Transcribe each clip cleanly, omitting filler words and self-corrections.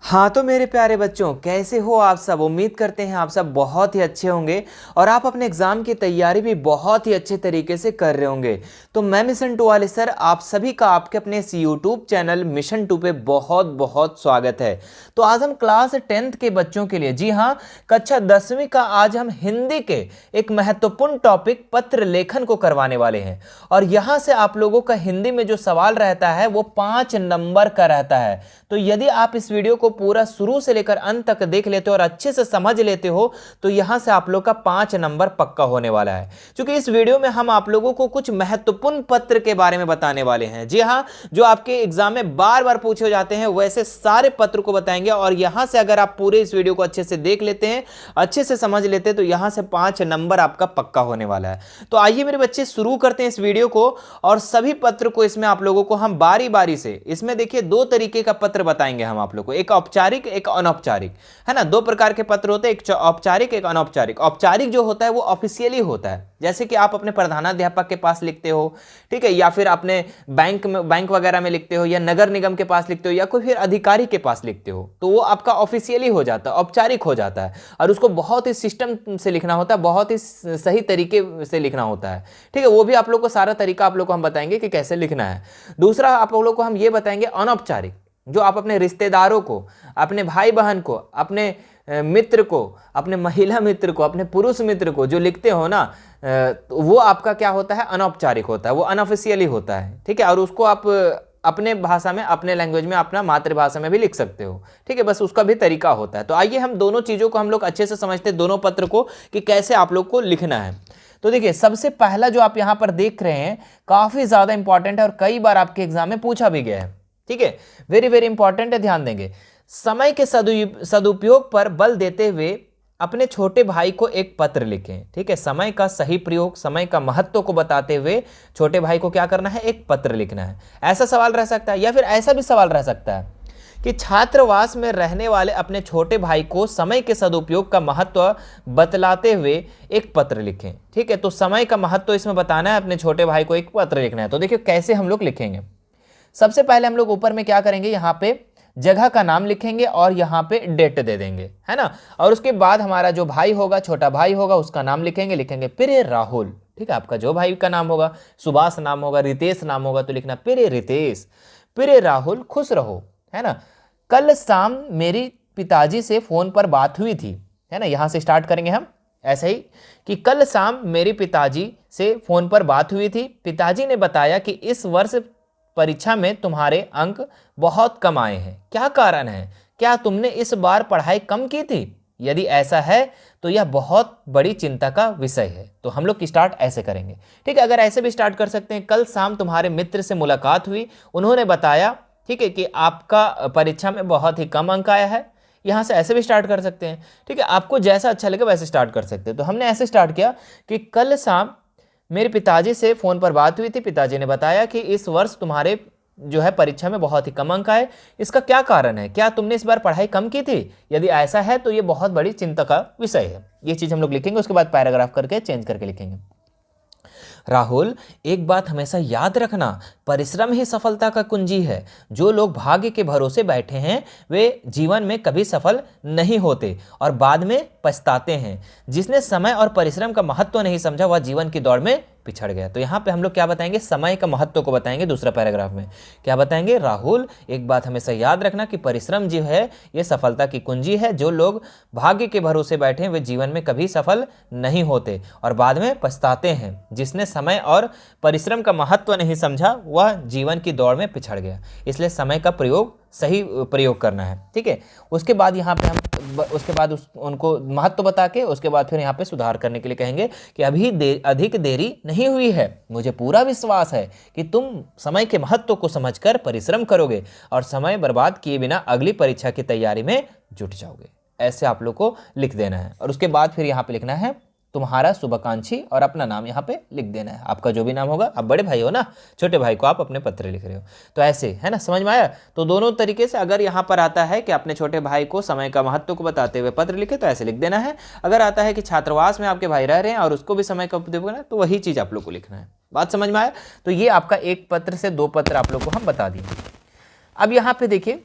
हाँ तो मेरे प्यारे बच्चों, कैसे हो आप सब। उम्मीद करते हैं आप सब बहुत ही अच्छे होंगे और आप अपने एग्जाम की तैयारी भी बहुत ही अच्छे तरीके से कर रहे होंगे। तो मैं मिशन 2 वाले सर आप सभी का आपके अपने इस यूट्यूब चैनल मिशन 2 पे बहुत बहुत स्वागत है। तो आज हम क्लास 10th के बच्चों के लिए, जी हाँ, कक्षा 10वीं का आज हम हिंदी के एक महत्वपूर्ण टॉपिक पत्र लेखन को करवाने वाले हैं। और यहाँ से आप लोगों का हिंदी में जो सवाल रहता है वो 5 नंबर का रहता है। तो यदि आप इस वीडियो को पूरा शुरू से लेकर अंत तक देख लेते हो और अच्छे से समझ लेते हो तो यहां से आप लोग का 5 नंबर पक्का होने वाला है। क्योंकि इस वीडियो में हम आप लोगों को कुछ महत्वपूर्ण पत्र के बारे में बताने वाले हैं। जी हां, जो आपके एग्जाम में बार बार पूछे जाते हैं वैसे सारे पत्र को बताएंगे। और यहां से अगर आप पूरे इस वीडियो को अच्छे से देख लेते हैं, अच्छे से समझ लेते हैं, तो यहां से 5 नंबर आपका पक्का होने वाला है। तो आइए मेरे बच्चे शुरू करते हैं इस वीडियो को। और सभी पत्र को इसमें आप लोगों को हम बारी बारी से, इसमें देखिए 2 तरीके का पत्र बताएंगे हम आप लोग को, एक औपचारिक एक अनौपचारिक, है ना। 2 प्रकार के पत्र होते हैं, एक औपचारिक एक अनौपचारिक। औपचारिक जो होता है वो ऑफिशियली होता है, जैसे कि आप अपने प्रधानाध्यापक के पास लिखते हो, ठीक है, या फिर अपने बैंक वगैरह में लिखते हो, या नगर निगम के पास लिखते हो, या कोई फिर अधिकारी के पास लिखते हो, तो वो आपका ऑफिशियली हो जाता है, औपचारिक हो जाता है। और उसको बहुत ही सिस्टम से लिखना होता है, बहुत ही सही तरीके से लिखना होता है, ठीक है। वो भी आप लोग को सारा तरीका आप लोग को हम बताएंगे कि कैसे लिखना है। दूसरा आप लोग को हम ये बताएंगे अनौपचारिक, जो आप अपने रिश्तेदारों को, अपने भाई बहन को, अपने मित्र को, अपने महिला मित्र को, अपने पुरुष मित्र को जो लिखते हो ना, वो आपका क्या होता है, अनौपचारिक होता है, वो अनऑफिशियली होता है, ठीक है। और उसको आप अपने भाषा में, अपने लैंग्वेज में, अपना मातृभाषा में भी लिख सकते हो, ठीक है। बस उसका भी तरीका होता है। तो आइए हम दोनों चीज़ों को हम लोग अच्छे से समझते हैं, दोनों पत्र को, कि कैसे आप लोग को लिखना है। तो देखिए, सबसे पहला जो आप यहाँ पर देख रहे हैं काफ़ी ज़्यादा इंपॉर्टेंट है और कई बार आपके एग्जाम में पूछा भी गया है, ठीक है। वेरी वेरी इंपॉर्टेंट है, ध्यान देंगे। समय के सदुपयोग पर बल देते हुए अपने छोटे भाई को एक पत्र लिखें, ठीक है। समय का सही प्रयोग, समय का महत्व को बताते हुए छोटे भाई को क्या करना है, एक पत्र लिखना है। ऐसा सवाल रह सकता है, या फिर ऐसा भी सवाल रह सकता है कि छात्रावास में रहने वाले अपने छोटे भाई को समय के सदुपयोग का महत्व बतलाते हुए एक पत्र लिखें, ठीक है। तो समय का महत्व इसमें बताना है, अपने छोटे भाई को एक पत्र लिखना है। तो देखिए कैसे हम लोग लिखेंगे। सबसे पहले हम लोग ऊपर में क्या करेंगे, यहाँ पे जगह का नाम लिखेंगे और यहाँ पे डेट दे देंगे, है ना। और उसके बाद हमारा जो भाई होगा, छोटा भाई होगा, उसका नाम लिखेंगे प्रिय राहुल, ठीक है। आपका जो भाई का नाम होगा, सुभाष नाम होगा, रितेश नाम होगा, तो लिखना प्रिय रितेश, प्रिय राहुल, खुश रहो, है ना। कल शाम मेरी पिताजी से फोन पर बात हुई थी, है ना। यहाँ से स्टार्ट करेंगे हम ऐसे ही कि कल शाम मेरी पिताजी से फोन पर बात हुई थी। पिताजी ने बताया कि इस वर्ष परीक्षा में तुम्हारे अंक बहुत कम आए हैं, क्या कारण है? क्या तुमने इस बार पढ़ाई कम की थी? यदि ऐसा है तो यह बहुत बड़ी चिंता का विषय है। तो हम लोग स्टार्ट ऐसे करेंगे, ठीक है। अगर ऐसे भी स्टार्ट कर सकते हैं, कल शाम तुम्हारे मित्र से मुलाकात हुई, उन्होंने बताया, ठीक है, कि आपका परीक्षा में बहुत ही कम अंक आया है। यहाँ से ऐसे भी स्टार्ट कर सकते हैं, ठीक है। आपको जैसा अच्छा लगे वैसे स्टार्ट कर सकते हैं। तो हमने ऐसे स्टार्ट किया कि कल शाम मेरे पिताजी से फ़ोन पर बात हुई थी, पिताजी ने बताया कि इस वर्ष तुम्हारे जो है परीक्षा में बहुत ही कम अंक आए, इसका क्या कारण है? क्या तुमने इस बार पढ़ाई कम की थी? यदि ऐसा है तो ये बहुत बड़ी चिंता का विषय है। ये चीज़ हम लोग लिखेंगे, उसके बाद पैराग्राफ करके चेंज करके लिखेंगे। राहुल, एक बात हमेशा याद रखना, परिश्रम ही सफलता का कुंजी है। जो लोग भाग्य के भरोसे बैठे हैं वे जीवन में कभी सफल नहीं होते और बाद में पछताते हैं। जिसने समय और परिश्रम का महत्व नहीं समझा वह जीवन की दौड़ में पिछड़ गया। तो यहाँ पे हम लोग क्या बताएंगे, समय का महत्व को बताएंगे। दूसरा पैराग्राफ में क्या बताएंगे, राहुल एक बात हमेशा याद रखना कि परिश्रम जो है ये सफलता की कुंजी है। जो लोग भाग्य के भरोसे बैठे हैं वे जीवन में कभी सफल नहीं होते और बाद में पछताते हैं। जिसने समय और परिश्रम का महत्व नहीं समझा वह जीवन की दौड़ में पिछड़ गया। इसलिए समय का सही प्रयोग करना है, ठीक है। उसके बाद यहाँ पे हम उनको महत्व बता के उसके बाद फिर यहाँ पे सुधार करने के लिए कहेंगे कि अधिक देरी नहीं हुई है। मुझे पूरा विश्वास है कि तुम समय के महत्व को समझकर परिश्रम करोगे और समय बर्बाद किए बिना अगली परीक्षा की तैयारी में जुट जाओगे। ऐसे आप लोग को लिख देना है। और उसके बाद फिर यहाँ पे लिखना है तुम्हारा शुभाकांक्षी और अपना नाम यहाँ पे लिख देना है। आपका जो भी नाम होगा, आप बड़े भाई हो ना, छोटे भाई को आप अपने पत्र लिख रहे हो, तो ऐसे, है ना, समझ में आया। तो दोनों तरीके से अगर यहाँ पर आता है कि अपने छोटे भाई को समय का महत्व को बताते हुए पत्र लिखे तो ऐसे लिख देना है। अगर आता है कि छात्रावास में आपके भाई रह रहे हैं और उसको भी समय का उपयोग करना है तो वही चीज़ आप लोग को लिखना है। बात समझ में आया। तो ये आपका एक पत्र से 2 पत्र आप लोग को हम बता दिए। अब यहाँ पे देखिए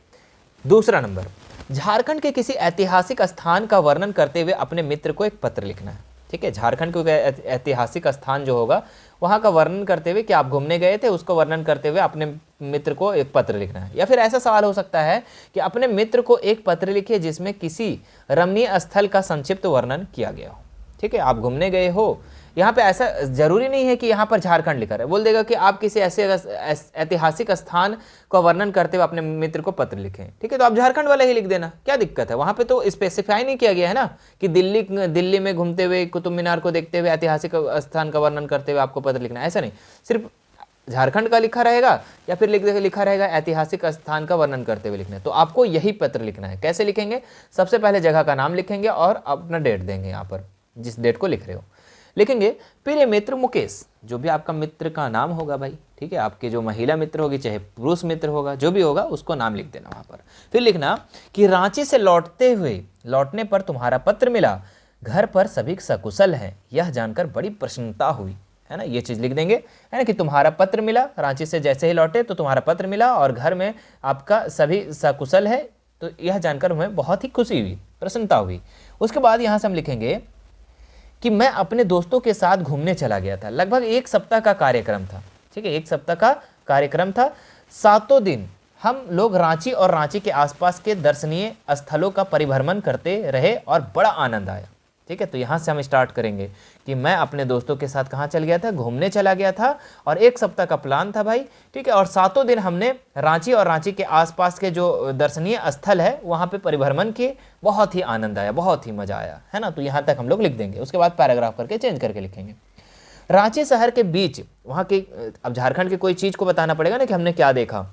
दूसरा नंबर, झारखंड के किसी ऐतिहासिक स्थान का वर्णन करते हुए अपने मित्र को एक पत्र लिखना है। ठीक है, झारखंड के ऐतिहासिक स्थान जो होगा वहाँ का वर्णन करते हुए कि आप घूमने गए थे, उसको वर्णन करते हुए अपने मित्र को एक पत्र लिखना है। या फिर ऐसा सवाल हो सकता है कि अपने मित्र को एक पत्र लिखिए जिसमें किसी रमणीय स्थल का संक्षिप्त वर्णन किया गया हो। ठीक है, आप घूमने गए हो, यहाँ पे ऐसा जरूरी नहीं है कि यहाँ पर झारखंड लिखा है, बोल देगा कि आप किसी ऐसे ऐतिहासिक स्थान का वर्णन करते हुए अपने मित्र को पत्र लिखें। ठीक है, तो आप झारखंड वाला ही लिख देना, क्या दिक्कत है। वहाँ पे तो स्पेसिफाई नहीं किया गया है ना कि दिल्ली में घूमते हुए कुतुब मीनार को देखते हुए ऐतिहासिक स्थान का वर्णन करते हुए आपको पत्र लिखना है, ऐसा नहीं। सिर्फ झारखंड का लिखा रहेगा या फिर लिखा रहेगा ऐतिहासिक स्थान का वर्णन करते हुए लिखना है। तो आपको यही पत्र लिखना है। कैसे लिखेंगे? सबसे पहले जगह का नाम लिखेंगे और अपना डेट देंगे, यहाँ पर जिस डेट को लिख रहे हो लिखेंगे। प्रिय मित्र मुकेश, जो भी आपका मित्र का नाम होगा भाई, ठीक है, आपके जो महिला मित्र होगी चाहे पुरुष मित्र होगा, जो भी होगा उसको नाम लिख देना वहाँ पर। फिर लिखना कि रांची से लौटने पर तुम्हारा पत्र मिला, घर पर सभी सकुशल हैं, यह जानकर बड़ी प्रसन्नता हुई, है ना। ये चीज़ लिख देंगे, है ना, कि तुम्हारा पत्र मिला, रांची से जैसे ही लौटे तो तुम्हारा पत्र मिला और घर में आपका सभी सकुशल है, तो यह जानकर हमें बहुत ही खुशी हुई, प्रसन्नता हुई। उसके बाद यहाँ से हम लिखेंगे कि मैं अपने दोस्तों के साथ घूमने चला गया था। लगभग 1 सप्ताह का कार्यक्रम था। ठीक है, 1 सप्ताह का कार्यक्रम था। 7 दिन हम लोग रांची और रांची के आसपास के दर्शनीय स्थलों का परिभ्रमण करते रहे और बड़ा आनंद आया। ठीक है, तो यहाँ से हम स्टार्ट करेंगे कि मैं अपने दोस्तों के साथ कहाँ चल गया था, घूमने चला गया था और 1 सप्ताह का प्लान था भाई। ठीक है, और 7 दिन हमने रांची और रांची के आसपास के जो दर्शनीय स्थल है वहाँ पे परिभ्रमण किए, बहुत ही आनंद आया, बहुत ही मजा आया, है ना। तो यहाँ तक हम लोग लिख देंगे। उसके बाद पैराग्राफ करके चेंज करके लिखेंगे। रांची शहर के बीच वहाँ के, अब झारखंड की कोई चीज़ को बताना पड़ेगा ना कि हमने क्या देखा।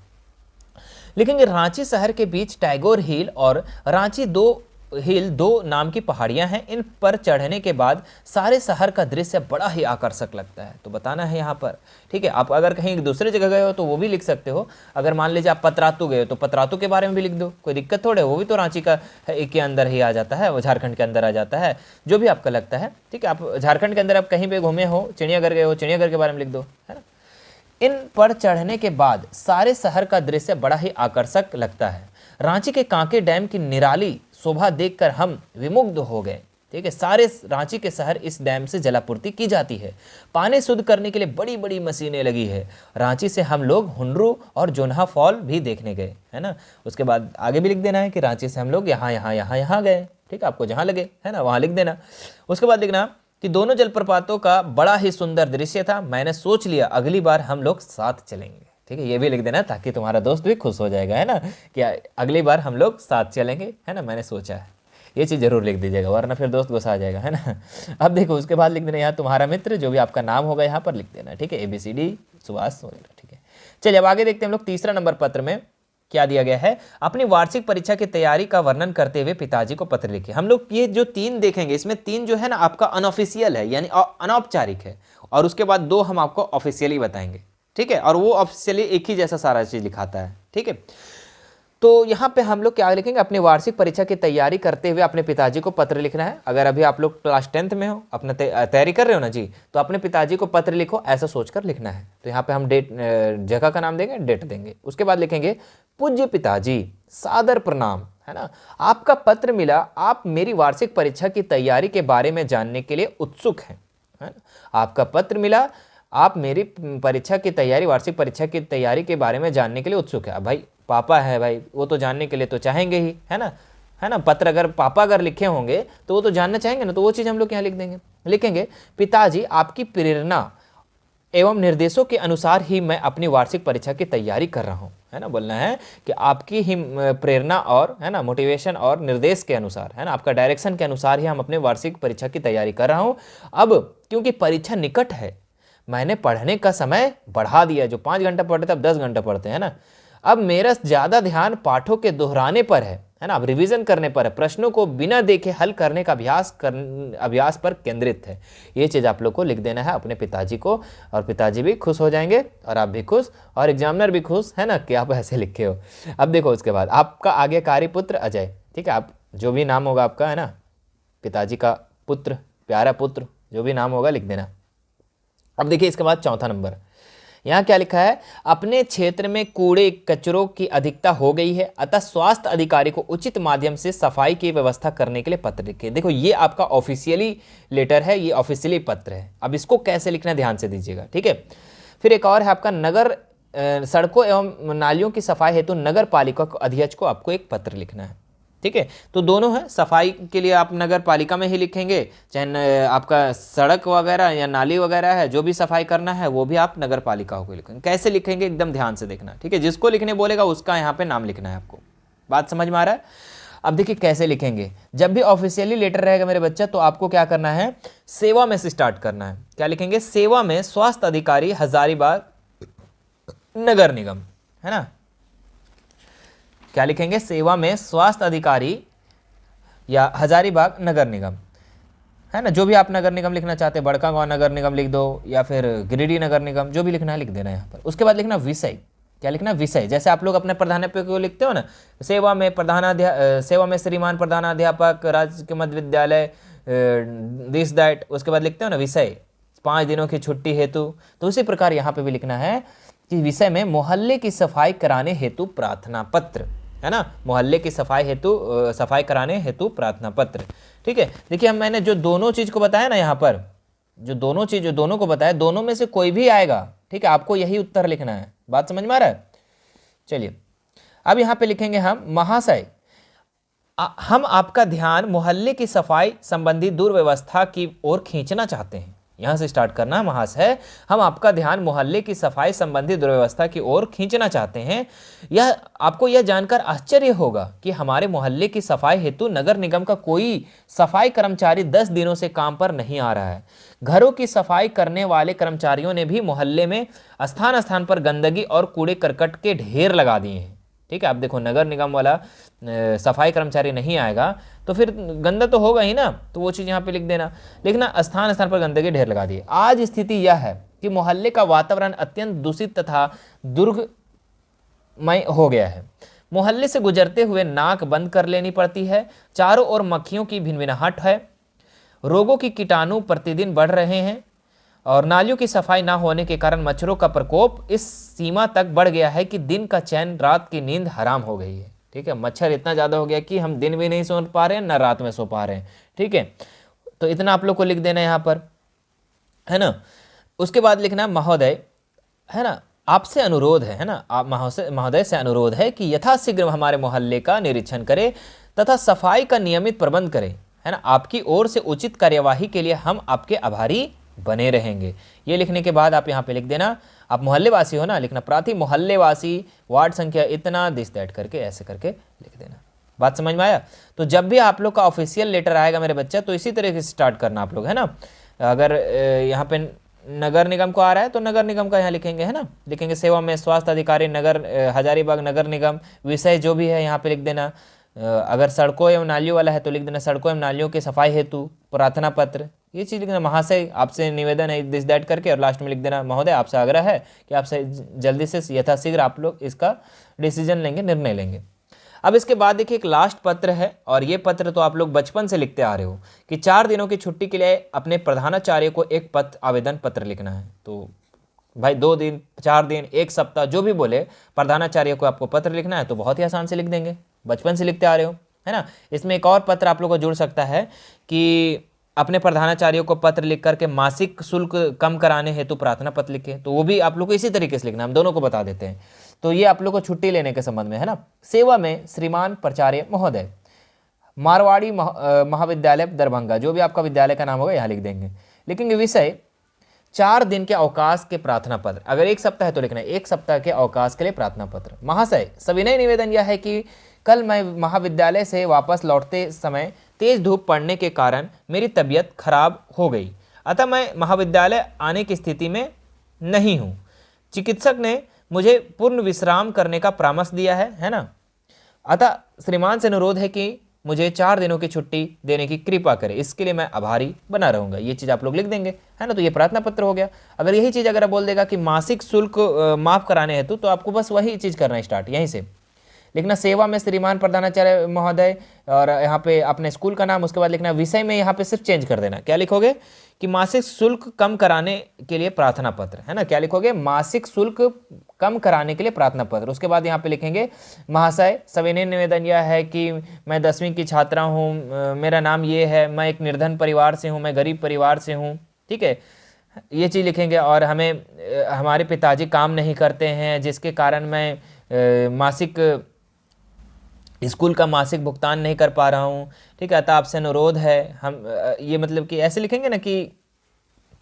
लिखेंगे रांची शहर के बीच टैगोर हिल और रांची 2 नाम की पहाड़ियां हैं। इन पर चढ़ने के बाद सारे शहर का दृश्य बड़ा ही आकर्षक लगता है, तो बताना है यहाँ पर। ठीक है, आप अगर कहीं दूसरे जगह गए हो तो वो भी लिख सकते हो। अगर मान लीजिए आप पतरातू गए हो तो पतरातू के बारे में भी लिख दो, कोई दिक्कत थोड़े, वो भी तो रांची का के अंदर ही आ जाता है, वो झारखंड के अंदर आ जाता है, जो भी आपका लगता है। ठीक है, आप झारखंड के अंदर आप कहीं पर घूमे हो, चिड़ियाघर गए हो, चिड़ियाघर के बारे में लिख दो, है ना। इन पर चढ़ने के बाद सारे शहर का दृश्य बड़ा ही आकर्षक लगता है। रांची के कांके डैम की निराली शोभा देखकर हम विमुग्ध हो गए। ठीक है, सारे रांची के शहर इस डैम से जलापूर्ति की जाती है। पानी शुद्ध करने के लिए बड़ी बड़ी मशीनें लगी है। रांची से हम लोग हुंडरू और जोन्हा फॉल भी देखने गए, है ना। उसके बाद आगे भी लिख देना है कि रांची से हम लोग यहाँ गए। ठीक है, आपको जहाँ लगे, है ना, वहाँ लिख देना। उसके बाद लिखना कि दोनों जलप्रपातों का बड़ा ही सुंदर दृश्य था। मैंने सोच लिया अगली बार हम लोग साथ चलेंगे। ठीक है, ये भी लिख देना ताकि तुम्हारा दोस्त भी खुश हो जाएगा, है ना, कि अगली बार हम लोग साथ चलेंगे, है ना, मैंने सोचा है। ये चीज़ जरूर लिख दीजिएगा वरना फिर दोस्त गुस्सा आ जाएगा, है ना। अब देखो उसके बाद लिख देना यहाँ तुम्हारा मित्र, जो भी आपका नाम होगा यहाँ पर लिख देना। ठीक है, ABCD सुभाष वगैरह। ठीक है, चलिए अब आगे देखते हैं हम लोग। तीसरा नंबर पत्र में क्या दिया गया है? अपनी वार्षिक परीक्षा की तैयारी का वर्णन करते हुए पिताजी को पत्र लिखे। हम लोग ये जो 3 देखेंगे, इसमें 3 जो है ना आपका अनऑफिशियल है, यानी अनौपचारिक है, और उसके बाद 2 हम आपको ऑफिशियली बताएंगे। ठीक है, और वो ऑफिशियली एक ही जैसा सारा चीज लिखाता है। ठीक है, तो यहाँ पे हम लोग क्या लिखेंगे? अपनी वार्षिक परीक्षा की तैयारी करते हुए अपने पिताजी को पत्र लिखना है। अगर अभी आप लोग क्लास 10th में हो, अपना तैयारी कर रहे हो ना जी, तो अपने पिताजी को पत्र लिखो, ऐसा सोचकर लिखना है। तो यहाँ पे हम डेट, जगह का नाम देंगे, डेट देंगे। उसके बाद लिखेंगे पूज्य पिताजी, सादर प्रणाम, है ना। आपका पत्र मिला, आप मेरी वार्षिक परीक्षा की तैयारी के बारे में जानने के लिए उत्सुक हैं, है ना। आपका पत्र मिला, आप मेरी परीक्षा की तैयारी, वार्षिक परीक्षा की तैयारी के बारे में जानने के लिए उत्सुक है। अब भाई पापा है भाई, वो तो जानने के लिए तो चाहेंगे ही, है ना, है ना। पत्र अगर पापा अगर लिखे होंगे तो वो तो जानना चाहेंगे ना, तो वो चीज़ हम लोग यहाँ लिख देंगे। लिखेंगे पिताजी, आपकी प्रेरणा एवं निर्देशों के अनुसार ही मैं अपनी वार्षिक परीक्षा की तैयारी कर रहा हूँ, है ना। बोलना है कि आपकी ही प्रेरणा और, है ना, मोटिवेशन और निर्देश के अनुसार, है ना, आपका डायरेक्शन के अनुसार ही हम अपने वार्षिक परीक्षा की तैयारी कर रहा हूँ। अब क्योंकि परीक्षा निकट है, मैंने पढ़ने का समय बढ़ा दिया। जो 5 घंटा पढ़ते थे अब 10 घंटा पढ़ते हैं ना। अब मेरा ज़्यादा ध्यान पाठों के दोहराने पर है ना, अब रिवीजन करने पर है। प्रश्नों को बिना देखे हल करने का अभ्यास पर केंद्रित है। ये चीज़ आप लोग को लिख देना है अपने पिताजी को, और पिताजी भी खुश हो जाएंगे और आप भी खुश और एग्जामिनर भी खुश, है ना, कि आप ऐसे लिखे हो। अब देखो उसके बाद आपका आज्ञाकारी पुत्र अजय। ठीक है, आप जो भी नाम होगा आपका, है ना, पिताजी का पुत्र, प्यारा पुत्र, जो भी नाम होगा लिख देना। अब देखिए इसके बाद चौथा नंबर, यहाँ क्या लिखा है, अपने क्षेत्र में कूड़े कचरों की अधिकता हो गई है, अतः स्वास्थ्य अधिकारी को उचित माध्यम से सफाई की व्यवस्था करने के लिए पत्र लिखे। देखो ये आपका ऑफिशियली लेटर है, ये ऑफिशियली पत्र है। अब इसको कैसे लिखना है ध्यान से दीजिएगा, ठीक है। फिर एक और है आपका नगर सड़कों एवं नालियों की सफाई हेतु नगर पालिका अध्यक्ष को आपको एक पत्र लिखना है, ठीक है। तो दोनों है, सफाई के लिए आप नगर पालिका में ही लिखेंगे, चाहे आपका सड़क वगैरह या नाली वगैरह है जो भी सफाई करना है वो भी आप नगर पालिका को लिखेंगे। कैसे लिखेंगे एकदम ध्यान से देखना, ठीक है। जिसको लिखने बोलेगा उसका यहाँ पे नाम लिखना है आपको। बात समझ में आ रहा है? अब देखिए कैसे लिखेंगे। जब भी ऑफिशियली लेटर रहेगा मेरे बच्चा तो आपको क्या करना है, सेवा में से स्टार्ट करना है। क्या लिखेंगे, सेवा में स्वास्थ्य अधिकारी हजारीबाग नगर निगम, है ना। क्या लिखेंगे, सेवा में स्वास्थ्य अधिकारी या हजारीबाग नगर निगम, है ना। जो भी आप नगर निगम लिखना चाहते हैं, बड़कागांव नगर निगम लिख दो या फिर गिरिडीह नगर निगम, जो भी लिखना है लिख देना यहाँ पर। उसके बाद लिखना विषय। क्या लिखना, विषय। जैसे आप लोग अपने प्रधानाध्यापक को लिखते हो ना, सेवा में श्रीमान प्रधानाध्यापक राजकीय मध्य विद्यालय दिस दैट, उसके बाद लिखते हो ना विषय 5 दिनों की छुट्टी हेतु। तो उसी प्रकार यहाँ पे भी लिखना है कि विषय में मोहल्ले की सफाई कराने हेतु प्रार्थना पत्र, है ना। मोहल्ले की सफाई कराने हेतु प्रार्थना पत्र, ठीक है। देखिए मैंने जो दोनों चीज को बताया ना, यहाँ पर जो दोनों को बताया, दोनों में से कोई भी आएगा, ठीक है। आपको यही उत्तर लिखना है। बात समझ में आ रहा है? चलिए अब यहाँ पे लिखेंगे हम, महाशय हम आपका ध्यान मोहल्ले की सफाई संबंधी दुर्व्यवस्था की ओर खींचना चाहते हैं। यहां से स्टार्ट करना, महाशय हम आपका ध्यान मोहल्ले की सफाई संबंधी दुर्व्यवस्था की ओर खींचना चाहते हैं। यह आपको यह जानकर आश्चर्य होगा कि हमारे मोहल्ले की सफाई हेतु नगर निगम का कोई सफाई कर्मचारी 10 दिनों से काम पर नहीं आ रहा है। घरों की सफाई करने वाले कर्मचारियों ने भी मोहल्ले में स्थान स्थान पर गंदगी और कूड़े करकट के ढेर लगा दिए हैं, ठीक है। आप देखो नगर निगम वाला सफाई कर्मचारी नहीं आएगा तो फिर गंदा तो होगा ही ना, तो वो चीज़ यहाँ पे लिख देना। लिखना स्थान स्थान पर गंदगी ढेर लगा दिए। आज स्थिति यह है कि मोहल्ले का वातावरण अत्यंत दूषित तथा दुर्गमय हो गया है। मोहल्ले से गुजरते हुए नाक बंद कर लेनी पड़ती है। चारों ओर मक्खियों की भिनभिनाहट है। रोगों की कीटाणु प्रतिदिन बढ़ रहे हैं और नालियों की सफाई ना होने के कारण मच्छरों का प्रकोप इस सीमा तक बढ़ गया है कि दिन का चैन, रात की नींद हराम हो गई है, ठीक है। मच्छर इतना ज़्यादा हो गया कि हम दिन भी नहीं सो पा रहे हैं, ना रात में सो पा रहे हैं, ठीक है। तो इतना आप लोग को लिख देना यहाँ पर, है ना। उसके बाद लिखना महोदय, है ना, आपसे अनुरोध है ना, आप महोदय से अनुरोध है कि यथाशीघ्र हमारे मोहल्ले का निरीक्षण करें तथा सफाई का नियमित प्रबंध करें, है ना। आपकी ओर से उचित कार्यवाही के लिए हम आपके आभारी बने रहेंगे। ये लिखने के बाद आप यहाँ पे लिख देना, आप मोहल्ले वासी हो ना, लिखना प्राथी मोहल्ले वासी, वार्ड संख्या इतना, दिस दैट करके ऐसे करके लिख देना। बात समझ में आया? तो जब भी आप लोग का ऑफिशियल लेटर आएगा मेरे बच्चा तो इसी तरीके से स्टार्ट करना आप लोग, है ना। अगर यहाँ पे नगर निगम को आ रहा है तो नगर निगम का यहाँ लिखेंगे, है ना। लिखेंगे सेवा में स्वास्थ्य अधिकारी नगर हजारीबाग नगर निगम, विषय जो भी है यहाँ पे लिख देना। अगर सड़कों एवं नालियों वाला है तो लिख देना सड़कों एवं नालियों की सफाई हेतु प्रार्थना पत्र, ये चीज़ लिखना। महाशय आपसे निवेदन है दिस दैट करके, और लास्ट में लिख देना महोदय आपसे आग्रह है कि आपसे जल्दी से यथाशीघ्र आप लोग इसका डिसीजन लेंगे, निर्णय लेंगे। अब इसके बाद देखिए एक लास्ट पत्र है, और ये पत्र तो आप लोग बचपन से लिखते आ रहे हो कि 4 दिनों की छुट्टी के लिए अपने प्रधानाचार्य को एक आवेदन पत्र लिखना है। तो भाई 2 दिन, 4 दिन, 1 सप्ताह, जो भी बोले, प्रधानाचार्य को आपको पत्र लिखना है तो बहुत ही आसान से लिख देंगे, बचपन से लिखते आ रहे हो, है ना। इसमें एक और पत्र आप लोग को जुड़ सकता है कि अपने प्रधानाचार्यों को पत्र लिख करके मासिक शुल्क कम कराने हेतु प्रार्थना पत्र लिखे, तो वो भी आप लोग को इसी तरीके से लिखना, हम दोनों को बता देते हैं। तो ये आप लोग को छुट्टी लेने के संबंध में, है ना। सेवा में श्रीमान प्राचार्य महोदय मारवाड़ी महाविद्यालय दरभंगा, जो भी आपका विद्यालय का नाम होगा यहाँ लिख देंगे। लिखेंगे विषय 4 दिन के अवकाश के प्रार्थना पत्र, अगर 1 सप्ताह है तो लिखना है 1 सप्ताह के अवकाश के लिए प्रार्थना पत्र। महाशय सविनय निवेदन यह है कि कल मैं महाविद्यालय से वापस लौटते समय तेज धूप पड़ने के कारण मेरी तबीयत खराब हो गई, अतः मैं महाविद्यालय आने की स्थिति में नहीं हूँ। चिकित्सक ने मुझे पूर्ण विश्राम करने का परामर्श दिया है ना। अतः श्रीमान से अनुरोध है कि मुझे 4 दिनों की छुट्टी देने की कृपा करें, इसके लिए मैं आभारी बना रहूँगा। ये चीज़ आप लोग लिख देंगे, है ना। तो ये प्रार्थना पत्र हो गया। अगर यही चीज़ अगर बोल देगा कि मासिक शुल्क माफ़ कराने हेतु, तो आपको बस वही चीज़ करना स्टार्ट यहीं से लिखना। सेवा में श्रीमान प्रधानाचार्य महोदय, और यहाँ पे अपने स्कूल का नाम, उसके बाद लिखना विषय में यहाँ पे सिर्फ चेंज कर देना। क्या लिखोगे कि मासिक शुल्क कम कराने के लिए प्रार्थना पत्र, है ना। क्या लिखोगे, मासिक शुल्क कम कराने के लिए प्रार्थना पत्र। उसके बाद यहाँ पे लिखेंगे, महाशय सविनय निवेदन यह है कि मैं 10वीं की छात्रा हूँ, मेरा नाम ये है, मैं एक निर्धन परिवार से हूँ, मैं गरीब परिवार से हूँ, ठीक है, ये चीज़ लिखेंगे। और हमारे पिताजी काम नहीं करते हैं, जिसके कारण मैं मासिक स्कूल का मासिक भुगतान नहीं कर पा रहा हूँ, ठीक है, अतः आपसे अनुरोध है, हम ये मतलब कि ऐसे लिखेंगे ना कि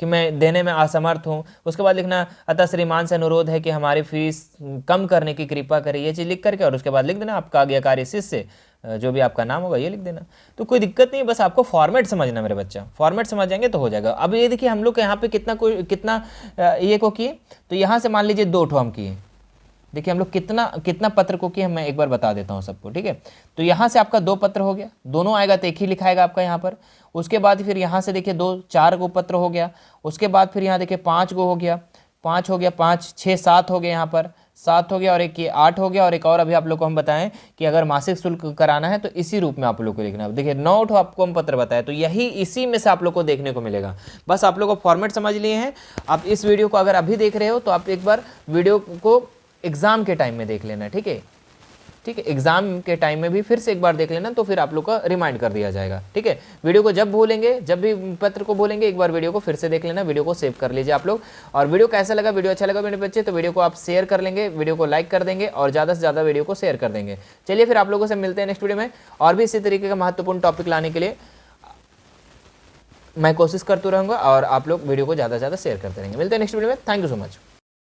मैं देने में असमर्थ हूँ। उसके बाद लिखना, अतः श्रीमान से अनुरोध है कि हमारी फीस कम करने की कृपा करें, ये चीज़ लिख करके और उसके बाद लिख देना आपका आज्ञाकारी शिष्य, जो भी आपका नाम होगा ये लिख देना। तो कोई दिक्कत नहीं, बस आपको फॉर्मेट समझना मेरे बच्चा, फॉर्मेट समझ जाएंगे तो हो जाएगा। अब ये देखिए हम लोग यहाँ पे कितना ये को किए, तो यहाँ से मान लीजिए 2 ठो हम किए। देखिए हम लोग कितना पत्र को किए, मैं एक बार बता देता हूँ सबको, ठीक है। तो यहाँ से आपका 2 पत्र हो गया, दोनों आएगा तो एक ही लिखाएगा आपका यहाँ पर। उसके बाद फिर यहाँ से देखिए 4 गो पत्र हो गया। उसके बाद फिर यहाँ देखिए 5 गो हो गया, 5 हो गया, 5 6 7 हो गए, यहाँ पर 7 हो गया, और एक ये 8 हो गया, और एक और अभी आप लोग को हम बताएं कि अगर मासिक शुल्क कराना है तो इसी रूप में आप लोग को लिखना है। देखिए 9 ठो आपको हम पत्र बताया, तो यही इसी में से आप लोग को देखने को मिलेगा। बस आप लोग को फॉर्मेट समझ लिए हैं। आप इस वीडियो को अगर अभी देख रहे हो तो आप एक बार वीडियो को एग्जाम के टाइम में देख लेना, ठीक है, ठीक है, एग्जाम के टाइम में भी फिर से एक बार देख लेना, तो फिर आप लोग का रिमाइंड कर दिया जाएगा, ठीक है। वीडियो को जब भूलेंगे, जब भी पत्र को भूलेंगे, एक बार वीडियो को फिर से देख लेना, वीडियो को सेव कर लीजिए आप लोग। और वीडियो कैसा लगा, वीडियो अच्छा लगा मेरे बच्चे, तो वीडियो को आप शेयर कर लेंगे, वीडियो को लाइक कर देंगे और ज़्यादा से ज़्यादा वीडियो को शेयर कर देंगे। चलिए फिर आप लोगों से मिलते हैं नेक्स्ट वीडियो में, और भी इसी तरीके का महत्वपूर्ण टॉपिक लाने के लिए मैं कोशिश करता रहूँगा, और आप लोग वीडियो को ज़्यादा से ज़्यादा शेयर करते रहेंगे। मिलते हैं नेक्स्ट वीडियो में, थैंक यू सो मच।